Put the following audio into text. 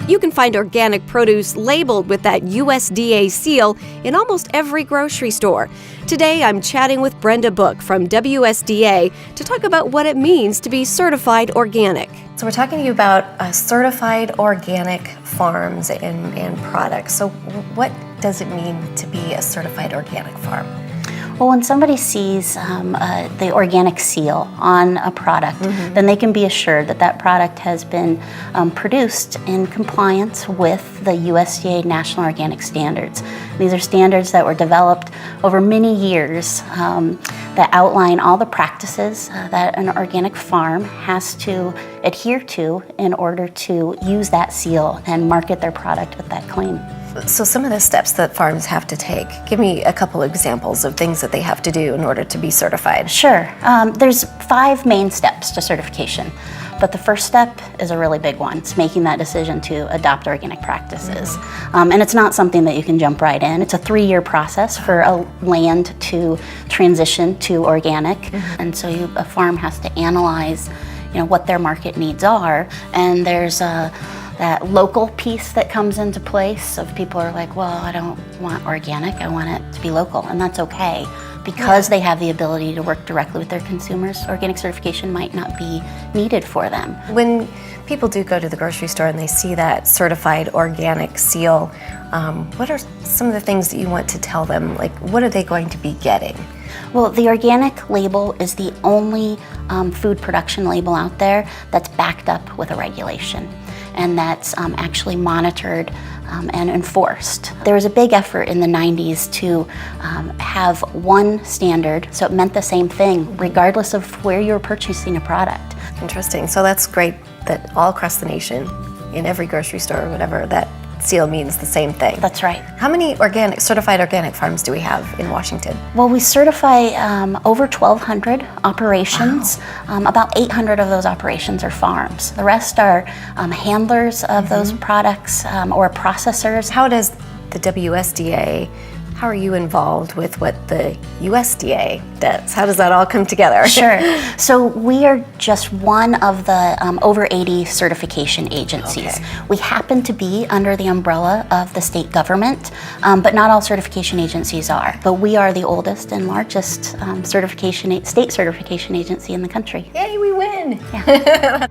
You can find organic produce labeled with that USDA seal in almost every grocery store. Today, I'm chatting with Brenda Book from WSDA to talk about what it means to be certified organic. So we're talking to you about certified organic farms and products. So what does it mean to be a certified organic farm? Well, when somebody sees the organic seal on a product, then they can be assured that that product has been produced in compliance with the USDA National Organic Standards. These are standards that were developed over many years that outline all the practices that an organic farm has to adhere to in order to use that seal and market their product with that claim. So some of the steps that farms have to take, give me a couple examples of things that they have to do in order to be certified. Sure. There's 5 main steps to certification, but the first step is a really big one. It's making that decision to adopt organic practices. And it's not something that you can jump right in. It's a 3-year process for a land to transition to organic. And so a farm has to analyze what their market needs are, and there's that local piece that comes into place of people are like, well, I don't want organic, I want it to be local, and that's okay. Because they have the ability to work directly with their consumers, organic certification might not be needed for them. When people do go to the grocery store and they see that certified organic seal, what are some of the things that you want to tell them? Like, what are they going to be getting? Well, the organic label is the only food production label out there that's backed up with a regulation, and that's actually monitored and enforced. There was a big effort in the 90s to have one standard, so it meant the same thing regardless of where you're purchasing a product. Interesting. So that's great that all across the nation, in every grocery store or whatever, that seal means the same thing. That's right. How many certified organic farms do we have in Washington? Well, we certify over 1,200 operations. Wow. About 800 of those operations are farms. The rest are handlers of those products or processors. How does the WSDA, how are you involved with what the USDA does? How does that all come together? Sure. So we are just one of the over 80 certification agencies. Okay. We happen to be under the umbrella of the state government, but not all certification agencies are. But we are the oldest and largest state certification agency in the country. Yay, we win! Yeah.